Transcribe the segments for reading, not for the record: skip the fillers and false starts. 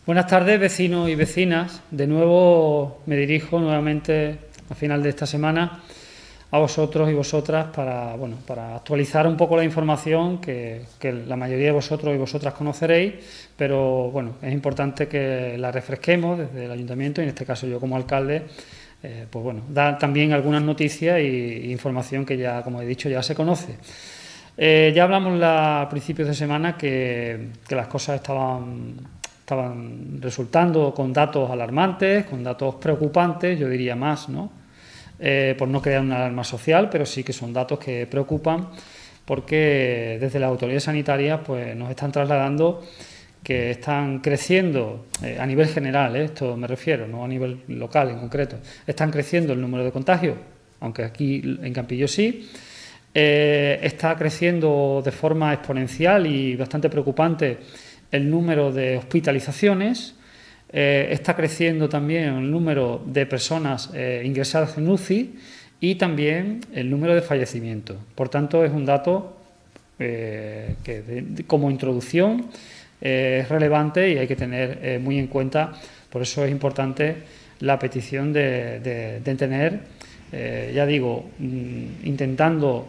Buenas tardes, vecinos y vecinas. De nuevo me dirijo nuevamente al final de esta semana a vosotros y vosotras para actualizar un poco la información que la mayoría de vosotros y vosotras conoceréis, pero bueno, es importante que la refresquemos desde el ayuntamiento y en este caso yo como alcalde, dar también algunas noticias e información que ya, como he dicho, ya se conoce. Ya hablamos a principios de semana que las cosas estaban resultando con datos alarmantes, con datos preocupantes, yo diría más, ¿no? Por no crear una alarma social, pero sí que son datos que preocupan porque desde las autoridades sanitarias pues, nos están trasladando que están creciendo a nivel general, esto me refiero, no a nivel local en concreto, están creciendo el número de contagios, aunque aquí en Campillo sí. Está creciendo de forma exponencial y bastante preocupante el número de hospitalizaciones, está creciendo también el número de personas ingresadas en UCI y también el número de fallecimientos. Por tanto, es un dato que como introducción es relevante y hay que tener muy en cuenta. Por eso es importante la petición de tener, ya digo, intentando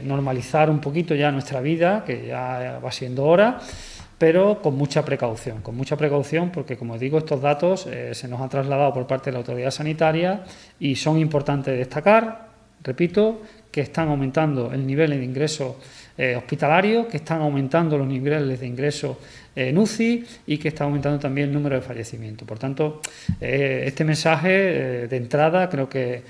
normalizar un poquito ya nuestra vida, que ya va siendo hora, pero con mucha precaución porque, como digo, estos datos se nos han trasladado por parte de la autoridad sanitaria y son importantes destacar, repito, que están aumentando el nivel de ingresos hospitalarios, que están aumentando los niveles de ingresos en UCI y que está aumentando también el número de fallecimientos. Por tanto, este mensaje de entrada creo que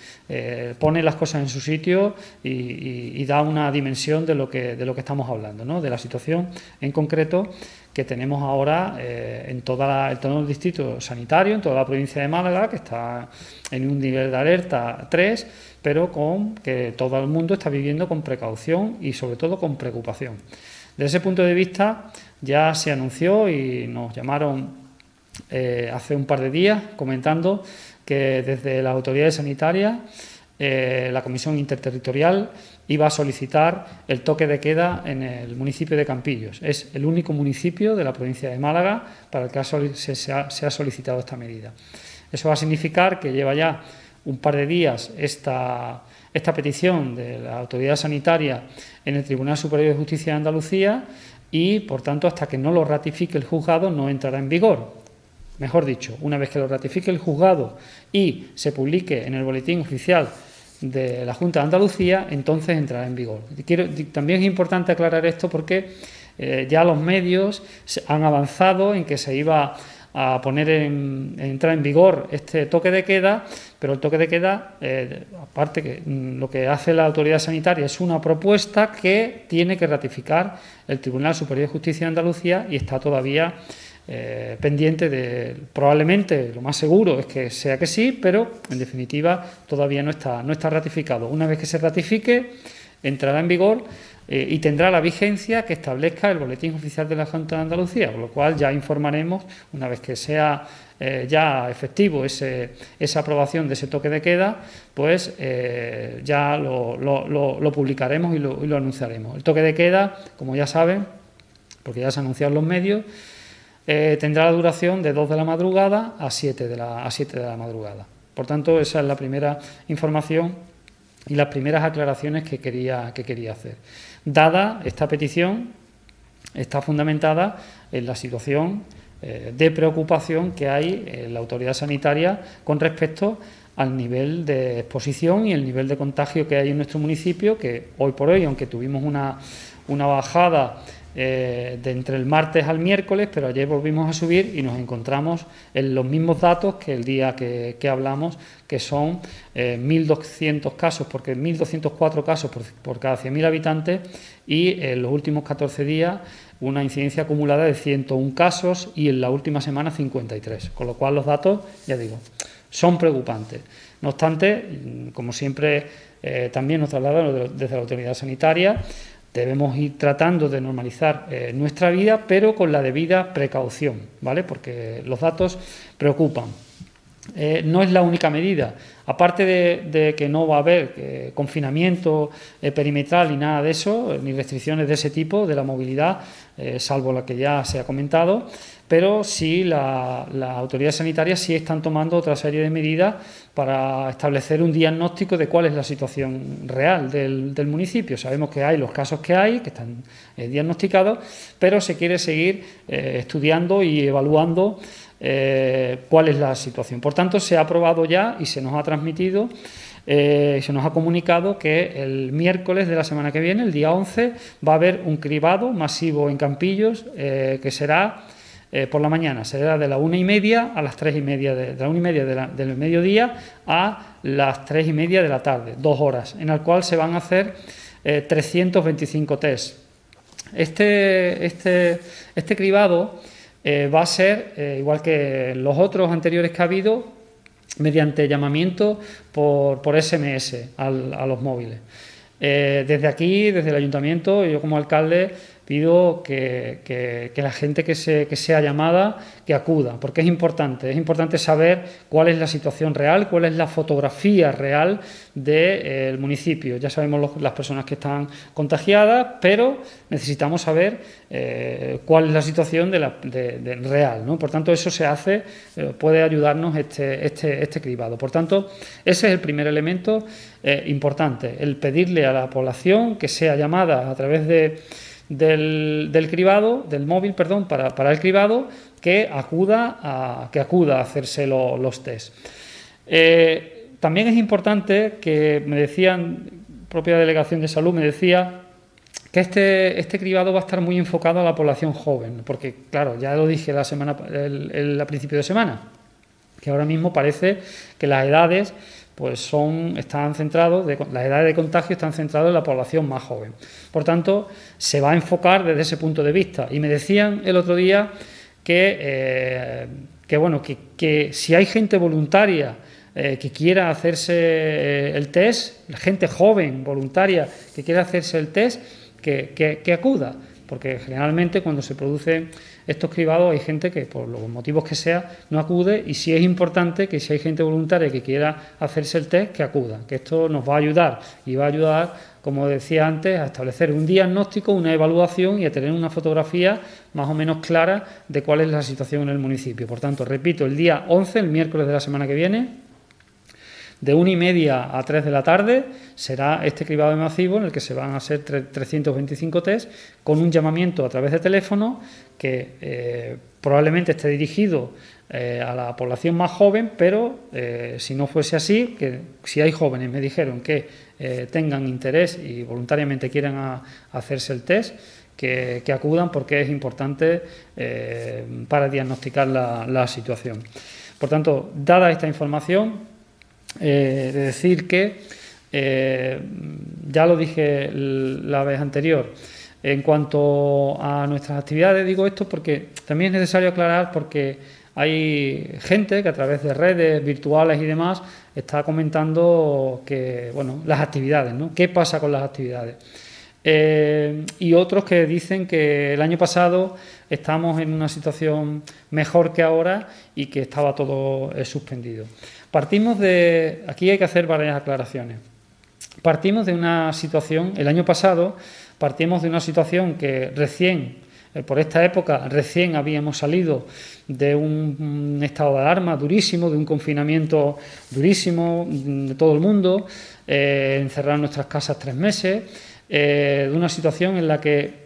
pone las cosas en su sitio y da una dimensión de lo que estamos hablando, ¿no? De la situación en concreto que tenemos ahora en todo el distrito sanitario, en toda la provincia de Málaga, que está en un nivel de alerta 3, pero con que todo el mundo está viviendo con precaución y sobre todo con preocupación. Desde ese punto de vista ya se anunció y nos llamaron hace un par de días comentando que desde las autoridades sanitarias la Comisión Interterritorial iba a solicitar el toque de queda en el municipio de Campillos. Es el único municipio de la provincia de Málaga para el que se ha solicitado esta medida. Eso va a significar que lleva ya un par de días esta petición de la autoridad sanitaria en el Tribunal Superior de Justicia de Andalucía y, por tanto, hasta que no lo ratifique el juzgado no entrará en vigor. Mejor dicho, una vez que lo ratifique el juzgado y se publique en el boletín oficial de la Junta de Andalucía, entonces entrará en vigor. También es importante aclarar esto porque ya los medios han avanzado en que se iba a entrar en vigor este toque de queda, pero el toque de queda, aparte que lo que hace la autoridad sanitaria es una propuesta que tiene que ratificar el Tribunal Superior de Justicia de Andalucía y está todavía pendiente probablemente lo más seguro es que sea que sí, pero en definitiva todavía no está ratificado. Una vez que se ratifique, entrará en vigor y tendrá la vigencia que establezca el Boletín Oficial de la Junta de Andalucía, con lo cual ya informaremos, una vez que sea ya efectivo esa aprobación de ese toque de queda, pues ya lo publicaremos y lo anunciaremos. El toque de queda, como ya saben, porque ya se ha anunciado en los medios, tendrá la duración de 2 de la madrugada a 7 de la madrugada. Por tanto, esa es la primera información y las primeras aclaraciones que quería hacer. Dada esta petición, está fundamentada en la situación de preocupación que hay en la autoridad sanitaria con respecto al nivel de exposición y el nivel de contagio que hay en nuestro municipio, que hoy por hoy, aunque tuvimos una bajada de entre el martes al miércoles, pero ayer volvimos a subir y nos encontramos en los mismos datos que el día que hablamos, que son 1.200 casos, porque 1.204 casos por cada 100.000 habitantes y en los últimos 14 días una incidencia acumulada de 101 casos y en la última semana 53, con lo cual los datos, ya digo, son preocupantes. No obstante, como siempre también nos trasladan desde la autoridad sanitaria, debemos ir tratando de normalizar nuestra vida, pero con la debida precaución, ¿vale? Porque los datos preocupan. No es la única medida. Aparte de que no va a haber confinamiento perimetral ni nada de eso, ni restricciones de ese tipo de la movilidad, salvo la que ya se ha comentado, pero sí las autoridades sanitarias sí están tomando otra serie de medidas para establecer un diagnóstico de cuál es la situación real del municipio. Sabemos que hay los casos que están diagnosticados, pero se quiere seguir estudiando y evaluando cuál es la situación. Por tanto, se ha aprobado ya y se nos ha transmitido, se nos ha comunicado que el miércoles de la semana que viene, el día 11, va a haber un cribado masivo en Campillos, que será por la mañana, será de las 1:30 a las 3:30, de la 1:30 del mediodía a las 3:30 de la tarde, 2 horas, en el cual se van a hacer 325 test. Este cribado va a ser, igual que los otros anteriores que ha habido, mediante llamamiento por SMS a los móviles. Desde aquí, desde el Ayuntamiento, yo como alcalde pido que la gente que sea llamada, que acuda, porque es importante saber cuál es la situación real, cuál es la fotografía real del municipio. Ya sabemos las personas que están contagiadas, pero necesitamos saber cuál es la situación real, ¿no? Por tanto, eso se hace, puede ayudarnos este cribado. Por tanto, ese es el primer elemento importante, el pedirle a la población que sea llamada a través del cribado, del móvil, perdón, para el cribado, que acuda a hacerse los test. También es importante que me decían, propia delegación de salud me decía que este cribado va a estar muy enfocado a la población joven, porque claro, ya lo dije a principio de semana, que ahora mismo parece que las edades las edades de contagio están centradas en la población más joven. Por tanto, se va a enfocar desde ese punto de vista. Y me decían el otro día que si hay gente voluntaria que quiera hacerse el test, la gente joven voluntaria que quiera hacerse el test, que acuda, porque generalmente cuando se producen estos cribados hay gente que por los motivos que sea no acude, y sí es importante que si hay gente voluntaria que quiera hacerse el test, que acuda, que esto nos va a ayudar y va a ayudar, como decía antes, a establecer un diagnóstico, una evaluación y a tener una fotografía más o menos clara de cuál es la situación en el municipio. Por tanto, repito, el día 11, el miércoles de la semana que viene, de 1:30 a 3 de la tarde, será este cribado masivo en el que se van a hacer 325 test con un llamamiento a través de teléfono que probablemente esté dirigido a la población más joven, pero si no fuese así, que si hay jóvenes, me dijeron que tengan interés y voluntariamente quieran hacerse el test, que acudan, porque es importante para diagnosticar la situación. Por tanto, dada esta información, de decir que, ya lo dije la vez anterior, en cuanto a nuestras actividades, digo esto porque también es necesario aclarar, porque hay gente que a través de redes virtuales y demás está comentando las actividades, ¿no? ¿Qué pasa con las actividades? Y otros que dicen que el año pasado estamos en una situación mejor que ahora y que estaba todo suspendido. Aquí hay que hacer varias aclaraciones. Partimos de una situación, el año pasado, partimos de una situación que por esta época, recién habíamos salido de un estado de alarma durísimo, de un confinamiento durísimo de todo el mundo, encerrar en nuestras casas 3 meses, de una situación en la que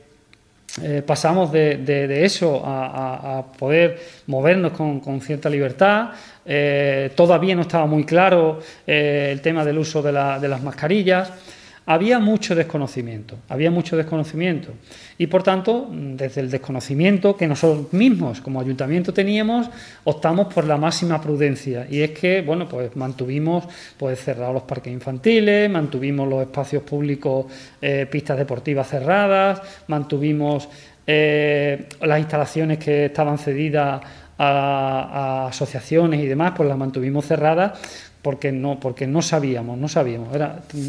pasamos de eso a poder movernos con cierta libertad. Todavía no estaba muy claro el tema del uso de las mascarillas. Había mucho desconocimiento y, por tanto, desde el desconocimiento que nosotros mismos como ayuntamiento teníamos, optamos por la máxima prudencia, y es que, mantuvimos cerrados los parques infantiles, mantuvimos los espacios públicos, pistas deportivas cerradas, mantuvimos las instalaciones que estaban cedidas a asociaciones y demás, pues las mantuvimos cerradas, porque no sabíamos.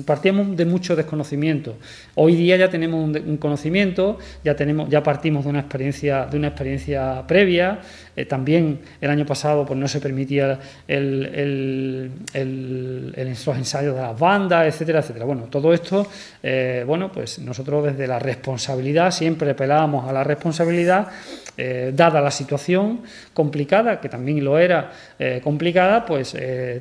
Partíamos de mucho desconocimiento. Hoy día ya tenemos un conocimiento, ya partimos de una experiencia previa. También el año pasado pues no se permitía los ensayos de las bandas, etcétera, etcétera. Bueno, todo esto, pues nosotros desde la responsabilidad siempre apelábamos a la responsabilidad. Dada la situación complicada, que también lo era complicada, pues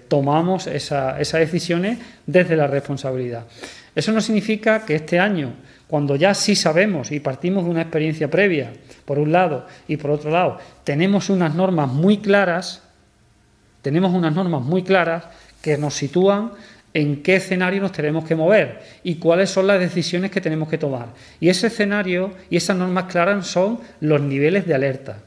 tomamos esas decisiones desde la responsabilidad. Eso no significa que este año, cuando ya sí sabemos y partimos de una experiencia previa, por un lado, y por otro lado, tenemos unas normas muy claras que nos sitúan en qué escenario nos tenemos que mover y cuáles son las decisiones que tenemos que tomar. Y ese escenario y esas normas claras son los niveles de alerta.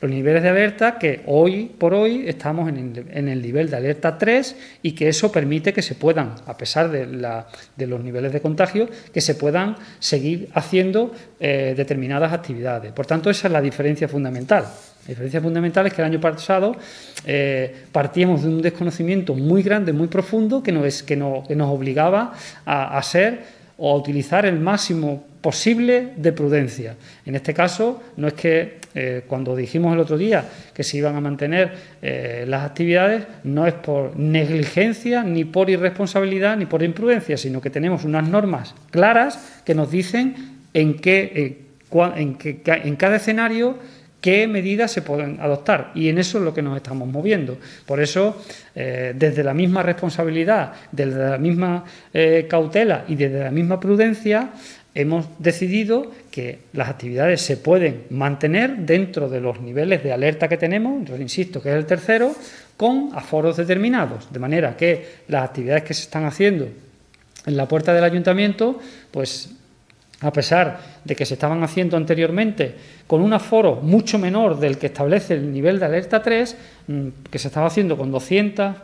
Los niveles de alerta que hoy por hoy estamos en el nivel de alerta 3 y que eso permite que se puedan, a pesar de los niveles de contagio, que se puedan seguir haciendo determinadas actividades. Por tanto, esa es la diferencia fundamental. La diferencia fundamental es que el año pasado partíamos de un desconocimiento muy grande, muy profundo, que nos obligaba a ser o a utilizar el máximo posible de prudencia. En este caso, no es que cuando dijimos el otro día que se iban a mantener las actividades, no es por negligencia, ni por irresponsabilidad, ni por imprudencia, sino que tenemos unas normas claras que nos dicen en cada escenario qué medidas se pueden adoptar, y en eso es lo que nos estamos moviendo. Por eso, desde la misma responsabilidad, desde la misma cautela y desde la misma prudencia, hemos decidido que las actividades se pueden mantener dentro de los niveles de alerta que tenemos, yo insisto que es el tercero, con aforos determinados, de manera que las actividades que se están haciendo en la puerta del ayuntamiento, pues a pesar de que se estaban haciendo anteriormente con un aforo mucho menor del que establece el nivel de alerta 3, que se estaba haciendo con 200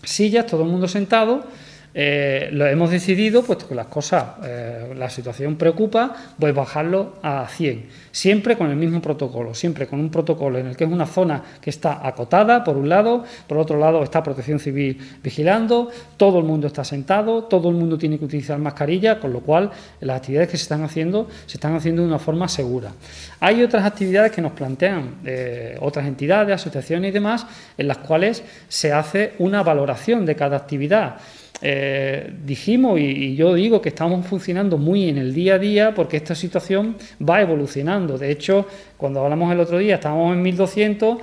sillas, todo el mundo sentado, lo hemos decidido, puesto que la situación preocupa, pues bajarlo a 100, siempre con el mismo protocolo, siempre con un protocolo en el que es una zona que está acotada, por un lado, por otro lado está Protección Civil vigilando, todo el mundo está sentado, todo el mundo tiene que utilizar mascarilla, con lo cual las actividades que se están haciendo de una forma segura. Hay otras actividades que nos plantean otras entidades, asociaciones y demás, en las cuales se hace una valoración de cada actividad. Dijimos y yo digo que estamos funcionando muy en el día a día porque esta situación va evolucionando. De hecho, cuando hablamos el otro día estábamos en 1.200,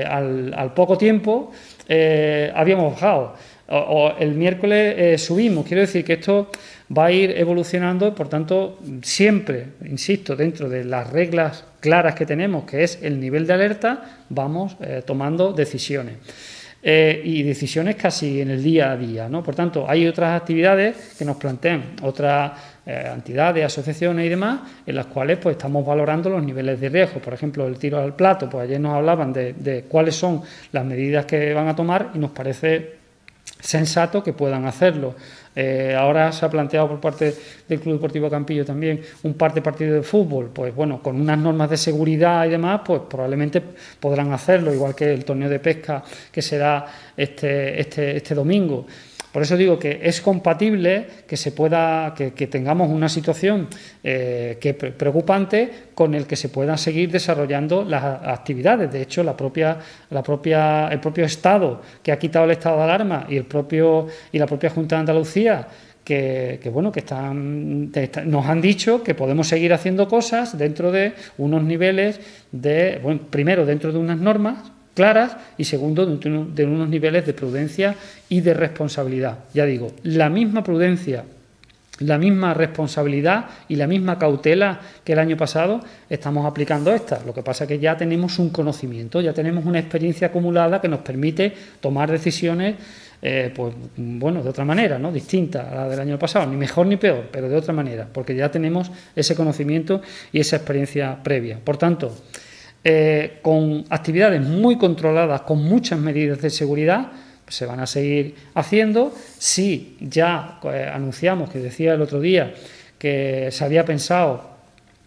al poco tiempo habíamos bajado. O el miércoles subimos. Quiero decir que esto va a ir evolucionando, por tanto, siempre, insisto, dentro de las reglas claras que tenemos, que es el nivel de alerta, vamos tomando decisiones. Y decisiones casi en el día a día, ¿no? Por tanto, hay otras actividades que nos plantean otras entidades, asociaciones y demás, en las cuales pues estamos valorando los niveles de riesgo. Por ejemplo, el tiro al plato, pues ayer nos hablaban de cuáles son las medidas que van a tomar y nos parece sensato que puedan hacerlo. Ahora se ha planteado por parte del Club Deportivo Campillo también un par de partidos de fútbol, pues bueno, con unas normas de seguridad y demás, pues probablemente podrán hacerlo, igual que el torneo de pesca que será este domingo. Por eso digo que es compatible que tengamos una situación preocupante con el que se puedan seguir desarrollando las actividades. De hecho, el propio Estado que ha quitado el estado de alarma y la propia Junta de Andalucía nos han dicho que podemos seguir haciendo cosas dentro de unos niveles primero dentro de unas normas claras y segundo, de unos niveles de prudencia y de responsabilidad. Ya digo, la misma prudencia, la misma responsabilidad y la misma cautela que el año pasado estamos aplicando esta. Lo que pasa es que ya tenemos un conocimiento, ya tenemos una experiencia acumulada que nos permite tomar decisiones de otra manera, ¿no? Distinta a la del año pasado, ni mejor ni peor, pero de otra manera, porque ya tenemos ese conocimiento y esa experiencia previa. Por tanto, con actividades muy controladas, con muchas medidas de seguridad, pues se van a seguir haciendo. Sí, ya anunciamos, que decía el otro día, que se había pensado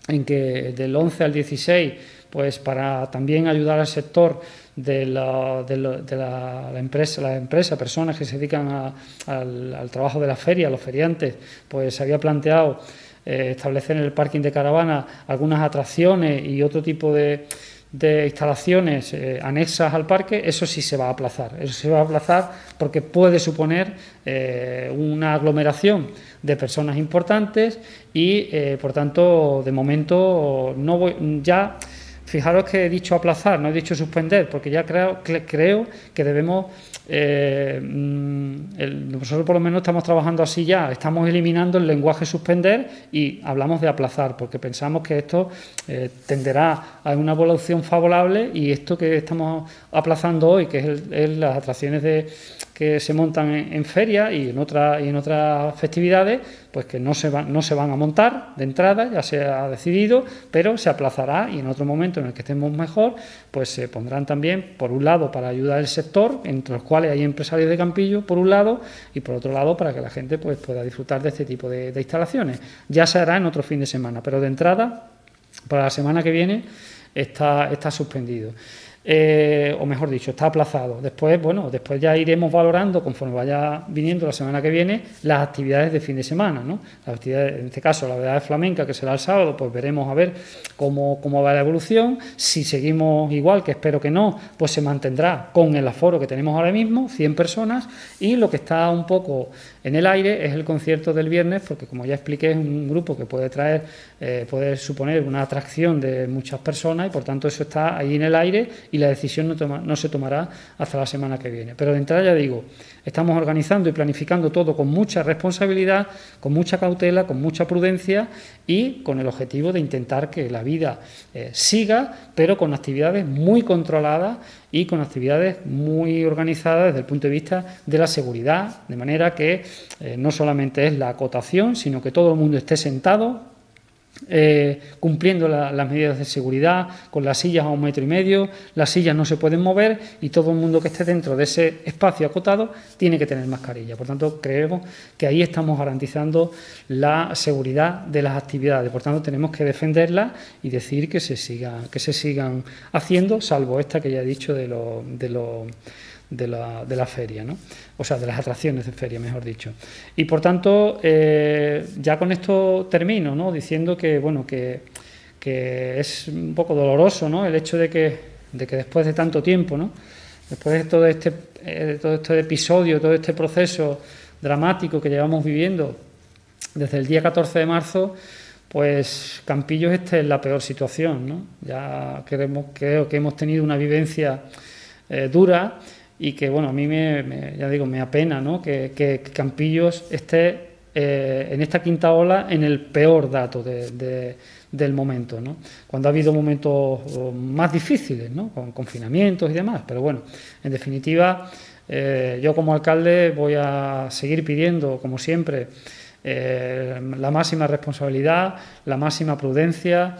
en que del 11 al 16 pues para también ayudar al sector de la empresa, personas que se dedican al trabajo de la feria, los feriantes, pues se había planteado establecer en el parking de caravana algunas atracciones y otro tipo de instalaciones anexas al parque. Eso sí se va a aplazar. Eso se va a aplazar porque puede suponer una aglomeración de personas importantes y, por tanto, de momento no voy ya. Fijaros que he dicho aplazar, no he dicho suspender, porque ya creo que debemos, nosotros por lo menos estamos trabajando así ya, estamos eliminando el lenguaje suspender y hablamos de aplazar, porque pensamos que esto tenderá a una evolución favorable y esto que estamos aplazando hoy, que es las atracciones que se montan en ferias y en otras festividades, pues que no se van a montar de entrada, ya se ha decidido, pero se aplazará y en otro momento en el que estemos mejor, pues se pondrán también, por un lado, para ayudar al sector, entre los cuales hay empresarios de Campillo, por un lado, y por otro lado, para que la gente pues pueda disfrutar de este tipo de instalaciones. Ya se hará en otro fin de semana, pero de entrada, para la semana que viene, está suspendido. O mejor dicho, está aplazado. Después ya iremos valorando, conforme vaya viniendo la semana que viene, las actividades de fin de semana, ¿no? Las actividades, en este caso, la velada flamenca, que será el sábado, pues veremos a ver cómo va la evolución. Si seguimos igual, que espero que no, pues se mantendrá con el aforo que tenemos ahora mismo, 100 personas, y lo que está un poco en el aire es el concierto del viernes, porque como ya expliqué, es un grupo que puede suponer una atracción de muchas personas y por tanto eso está ahí en el aire y la decisión no se tomará hasta la semana que viene. Pero de entrada ya digo, estamos organizando y planificando todo con mucha responsabilidad, con mucha cautela, con mucha prudencia y con el objetivo de intentar que la vida siga, pero con actividades muy controladas y con actividades muy organizadas desde el punto de vista de la seguridad, de manera que no solamente es la acotación, sino que todo el mundo esté sentado, cumpliendo las medidas de seguridad, con las sillas a 1,5 metros, las sillas no se pueden mover y todo el mundo que esté dentro de ese espacio acotado tiene que tener mascarilla. Por tanto, creemos que ahí estamos garantizando la seguridad de las actividades. Por tanto, tenemos que defenderlas y decir que se sigan haciendo, salvo esta que ya he dicho de la feria, ¿no? O sea, de las atracciones de feria, mejor dicho. Y por tanto, ya con esto termino, ¿no? Diciendo que, bueno, que es un poco doloroso, ¿no? El hecho de que después de tanto tiempo, ¿no? Después de todo este episodio, todo este proceso dramático que llevamos viviendo desde el día 14 de marzo, pues Campillos esté en la peor situación, ¿no? Ya creo que hemos tenido una vivencia dura y que, bueno, a mí me apena, ¿no? que Campillos esté en esta quinta ola en el peor dato del momento, ¿no? Cuando ha habido momentos más difíciles, ¿no? Con confinamientos y demás, pero bueno, en definitiva, yo como alcalde voy a seguir pidiendo, como siempre, la máxima responsabilidad, la máxima prudencia,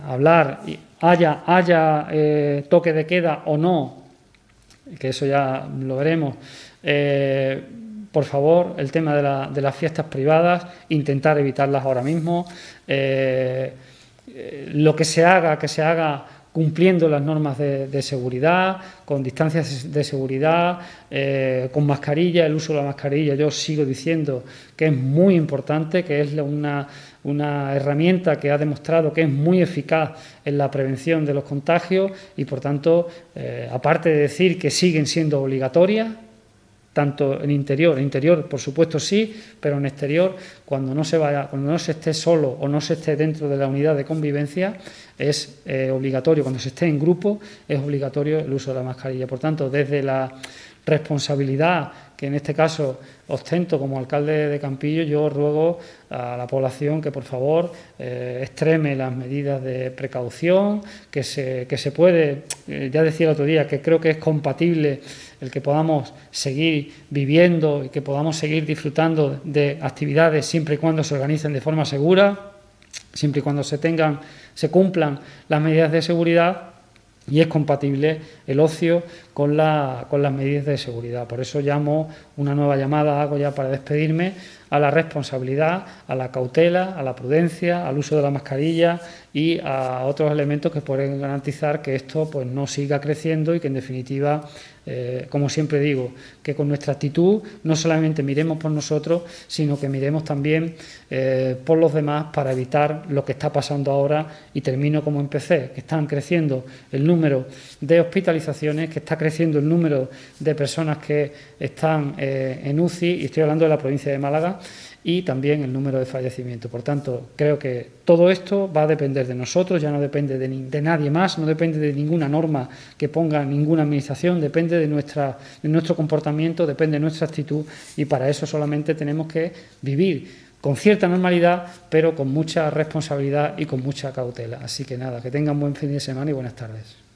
hablar, haya toque de queda o no, que eso ya lo veremos. Por favor, el tema de las fiestas privadas, intentar evitarlas ahora mismo. Lo que se haga cumpliendo las normas de seguridad, con distancias de seguridad, con mascarilla. El uso de la mascarilla, yo sigo diciendo que es muy importante, que es una herramienta que ha demostrado que es muy eficaz en la prevención de los contagios y, por tanto, aparte de decir que siguen siendo obligatorias, tanto en interior por supuesto sí, pero en exterior, cuando no se esté solo o no se esté dentro de la unidad de convivencia, es obligatorio, cuando se esté en grupo, es obligatorio el uso de la mascarilla. Por tanto, desde la responsabilidad que en este caso ostento como alcalde de Campillo, yo ruego a la población que por favor extreme las medidas de precaución, que se puede, ya decía el otro día, que creo que es compatible el que podamos seguir viviendo y que podamos seguir disfrutando de actividades siempre y cuando se organicen de forma segura, siempre y cuando se cumplan las medidas de seguridad. Y es compatible el ocio con las medidas de seguridad. Por eso una nueva llamada hago ya para despedirme a la responsabilidad, a la cautela, a la prudencia, al uso de la mascarilla y a otros elementos que pueden garantizar que esto pues no siga creciendo y que en definitiva, como siempre digo, que con nuestra actitud no solamente miremos por nosotros, sino que miremos también por los demás para evitar lo que está pasando ahora. Y termino como empecé, que están creciendo el número de hospitalizaciones, que está creciendo el número de personas que están en UCI, y estoy hablando de la provincia de Málaga, y también el número de fallecimientos. Por tanto, creo que todo esto va a depender de nosotros, ya no depende de nadie más, no depende de ninguna norma que ponga ninguna administración, depende de nuestro comportamiento, depende de nuestra actitud, y para eso solamente tenemos que vivir con cierta normalidad, pero con mucha responsabilidad y con mucha cautela. Así que nada, que tengan buen fin de semana y buenas tardes.